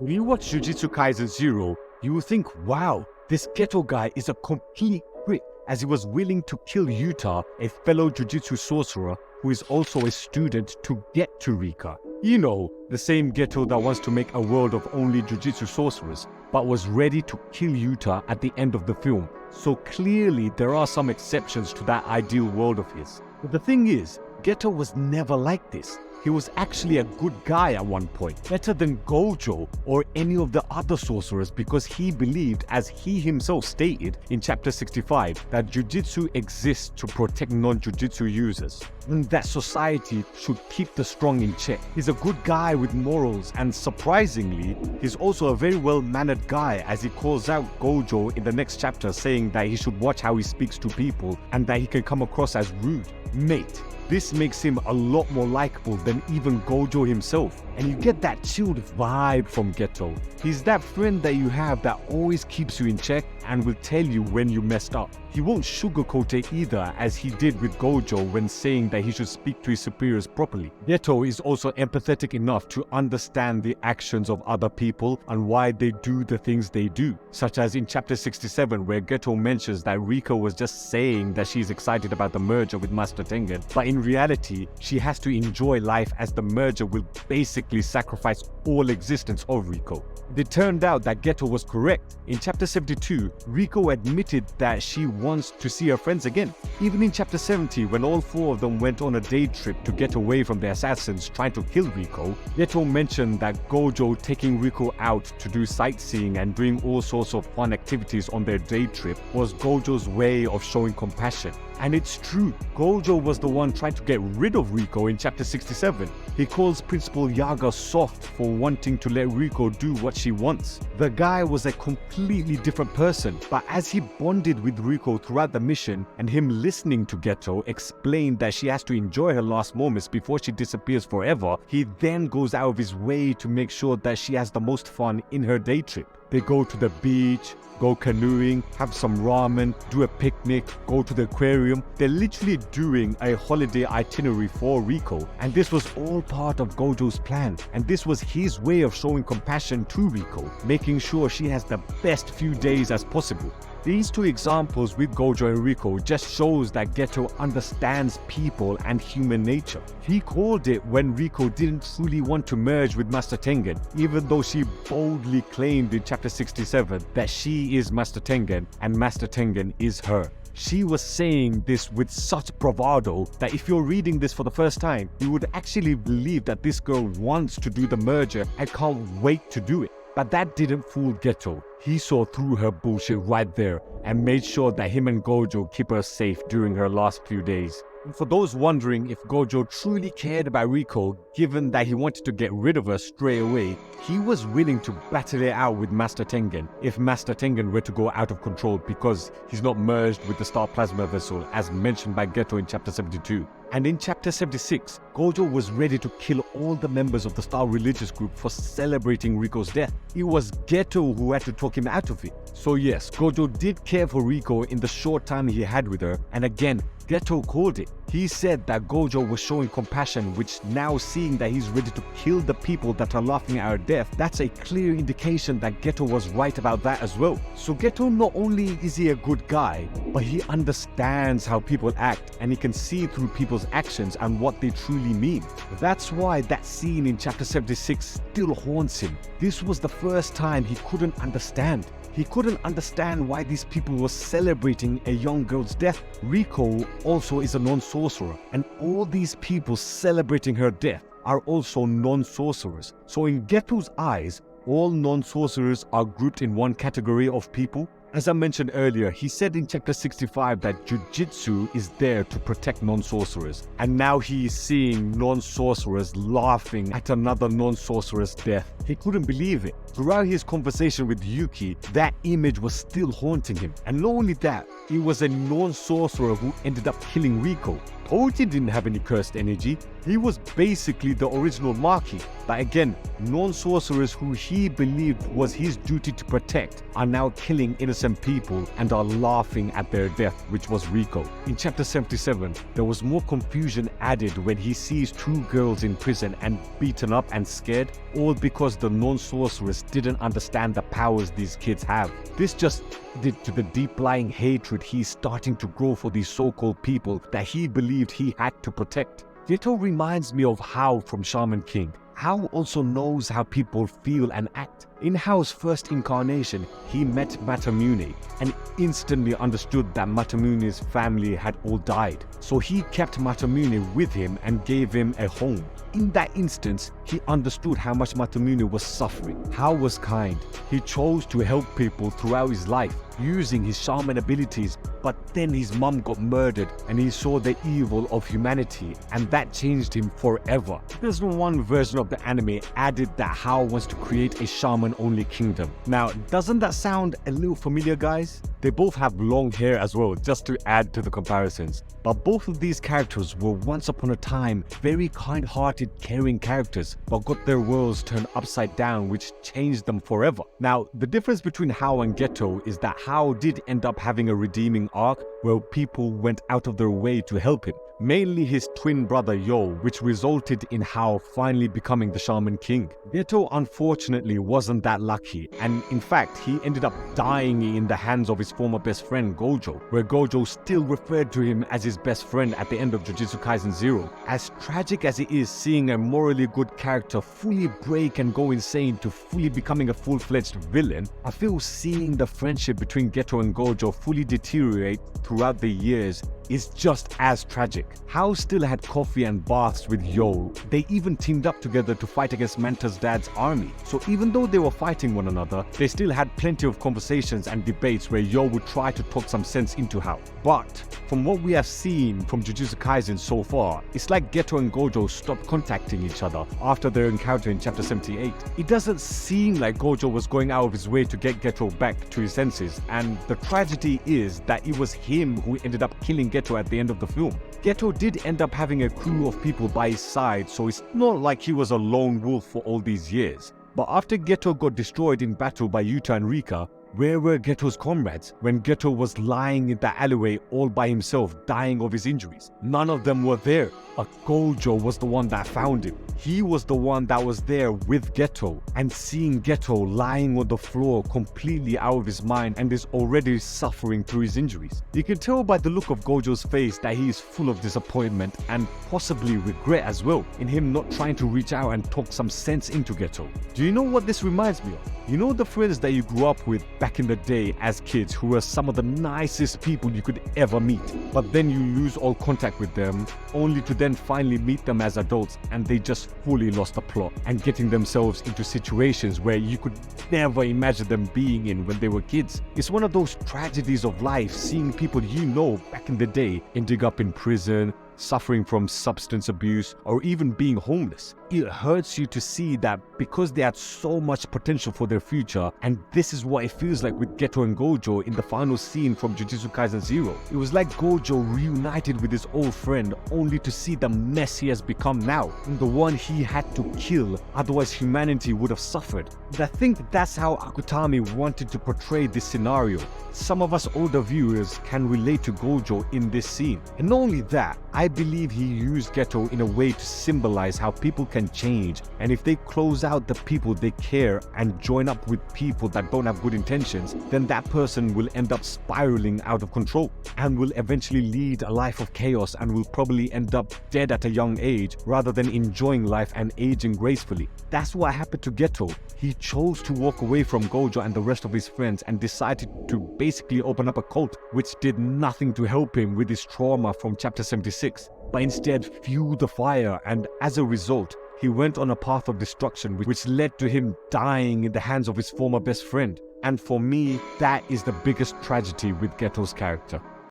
When you watch Jujutsu Kaisen 0, you will think, wow, this Geto guy is a complete prick, as he was willing to kill Yuta, a fellow Jujutsu sorcerer who is also a student, to get to Rika. You know, the same Geto that wants to make a world of only Jujutsu sorcerers, but was ready to kill Yuta at the end of the film. So clearly there are some exceptions to that ideal world of his. But the thing is, Geto was never like this. He was actually a good guy at one point, better than Gojo or any of the other sorcerers, because he believed, as he himself stated in chapter 65, that Jujutsu exists to protect non-Jujutsu users, and that society should keep the strong in check. He's a good guy with morals, and surprisingly, he's also a very well-mannered guy, as he calls out Gojo in the next chapter, saying that he should watch how he speaks to people and that he can come across as rude. Mate, this makes him a lot more likable than even Gojo himself, and you get that chilled vibe from Geto. He's that friend that you have that always keeps you in check and will tell you when you messed up. He won't sugarcoat it either, as he did with Gojo when saying that he should speak to his superiors properly. Geto is also empathetic enough to understand the actions of other people and why they do the things they do, such as in chapter 67, where Geto mentions that Rika was just saying that she's excited about the merger with Master Tengen, but in reality, she has to enjoy life, as the merger will basically sacrifice all existence of Riko. It turned out that Geto was correct. In chapter 72, Riko admitted that she wants to see her friends again. Even in chapter 70, when all four of them went on a day trip to get away from the assassins trying to kill Riko, Geto mentioned that Gojo taking Riko out to do sightseeing and doing all sorts of fun activities on their day trip was Gojo's way of showing compassion. And it's true, Gojo was the one trying to get rid of Riko in chapter 67. He calls Principal Yaga soft for wanting to let Riko do what she wants. The guy was a completely different person, but as he bonded with Riko throughout the mission, and him listening to Geto explain that she has to enjoy her last moments before she disappears forever, he then goes out of his way to make sure that she has the most fun in her day trip. They go to the beach, go canoeing, have some ramen, do a picnic, go to the aquarium. They're literally doing a holiday itinerary for Riko, and this was all part of Gojo's plan, and this was his way of showing compassion to Riko, making sure she has the best few days as possible. These two examples with Gojo and Riko just shows that Geto understands people and human nature. He called it when Riko didn't truly want to merge with Master Tengen, even though she boldly claimed in chapter 67 that she is Master Tengen and Master Tengen is her. She was saying this with such bravado that if you're reading this for the first time, you would actually believe that this girl wants to do the merger and can't wait to do it. But that didn't fool Geto. He saw through her bullshit right there and made sure that him and Gojo keep her safe during her last few days. And for those wondering if Gojo truly cared about Riko, given that he wanted to get rid of her straight away, he was willing to battle it out with Master Tengen if Master Tengen were to go out of control, because he's not merged with the Star Plasma Vessel as mentioned by Geto in chapter 72. And in chapter 76, Gojo was ready to kill all the members of the Star religious group for celebrating Riko's death. It was Geto who had to talk him out of it. So yes, Gojo did care for Riko in the short time he had with her, and again, Geto called it. He said that Gojo was showing compassion, which now seeing that he's ready to kill the people that are laughing at her death, that's a clear indication that Geto was right about that as well. So Geto, not only is he a good guy, but he understands how people act, and he can see through people's actions and what they truly mean. That's why that scene in chapter 76 still haunts him. This was the first time he couldn't understand. He couldn't understand why these people were celebrating a young girl's death. Riko also is a non-sorcerer, and all these people celebrating her death are also non-sorcerers. So in Geto's eyes, all non-sorcerers are grouped in one category of people. As I mentioned earlier, he said in chapter 65 that Jujutsu is there to protect non-sorcerers, and now he is seeing non-sorcerers laughing at another non-sorcerer's death. He couldn't believe it. Throughout his conversation with Yuki, that image was still haunting him. And not only that, it was a non-sorcerer who ended up killing Riko. Toji didn't have any cursed energy. He was basically the original Maki. But again, non-sorcerers who he believed was his duty to protect are now killing innocent people and are laughing at their death, which was Riko. In chapter 77, there was more confusion added when he sees two girls in prison and beaten up and scared. all because the non-sorceress didn't understand the powers these kids have. This just did to the deep-lying hatred he's starting to grow for these so-called people that he believed he had to protect. Geto reminds me of Hao from Shaman King. Hao also knows how people feel and act. In Hao's first incarnation, he met Masamune and instantly understood that Matamune's family had all died. So he kept Masamune with him and gave him a home. In that instance, he understood how much Masamune was suffering. Hao was kind. He chose to help people throughout his life, using his shaman abilities, but then his mom got murdered and he saw the evil of humanity, and that changed him forever. There's one version of the anime added that Hao wants to create a shaman-only kingdom. Now, doesn't that sound a little familiar, guys? They both have long hair as well, just to add to the comparisons. But both of these characters were once upon a time very kind-hearted, caring characters, but got their worlds turned upside down, which changed them forever. Now, the difference between Hao and Geto is that Hao did end up having a redeeming arc where people went out of their way to help him. Mainly his twin brother Yo, which resulted in Hao finally becoming the Shaman King. Geto unfortunately wasn't that lucky, and in fact he ended up dying in the hands of his former best friend Gojo, where Gojo still referred to him as his best friend at the end of Jujutsu Kaisen 0. As tragic as it is seeing a morally good character fully break and go insane to fully becoming a full-fledged villain, I feel seeing the friendship between Geto and Gojo fully deteriorate throughout the years is just as tragic. Hao still had coffee and baths with Yo. They even teamed up together to fight against Manta's dad's army. So even though they were fighting one another, they still had plenty of conversations and debates where Yo would try to talk some sense into Hao. But from what we have seen from Jujutsu Kaisen so far, it's like Geto and Gojo stopped contacting each other after their encounter in chapter 78. It doesn't seem like Gojo was going out of his way to get Geto back to his senses, and the tragedy is that it was him who ended up killing Geto at the end of the film. Geto did end up having a crew of people by his side, so it's not like he was a lone wolf for all these years. But after Geto got destroyed in battle by Yuta and Rika, where were Geto's comrades when Geto was lying in the alleyway all by himself, dying of his injuries? None of them were there. Gojo was the one that found him. He was the one that was there with Geto, and seeing Geto lying on the floor completely out of his mind and is already suffering through his injuries. You can tell by the look of Gojo's face that he is full of disappointment and possibly regret as well in him not trying to reach out and talk some sense into Geto. Do you know what this reminds me of? You know the friends that you grew up with back in the day as kids who were some of the nicest people you could ever meet, but then you lose all contact with them only to then finally meet them as adults and they just fully lost the plot and getting themselves into situations where you could never imagine them being in when they were kids. It's one of those tragedies of life, seeing people you know back in the day ending up in prison, suffering from substance abuse, or even being homeless. It hurts you to see that because they had so much potential for their future, and this is what it feels like with Geto and Gojo in the final scene from Jujutsu Kaisen 0. It was like Gojo reunited with his old friend only to see the mess he has become now, and the one he had to kill, otherwise humanity would have suffered. And I think that's how Akutami wanted to portray this scenario. Some of us older viewers can relate to Gojo in this scene. And not only that, I believe he used Geto in a way to symbolize how people can change, and if they close out the people they care and join up with people that don't have good intentions, then that person will end up spiraling out of control and will eventually lead a life of chaos and will probably end up dead at a young age rather than enjoying life and aging gracefully. That's what happened to Geto. He chose to walk away from Gojo and the rest of his friends and decided to basically open up a cult, which did nothing to help him with his trauma from chapter 76, but instead fueled the fire, and as a result, he went on a path of destruction which led to him dying in the hands of his former best friend. And for me, that is the biggest tragedy with Geto's character.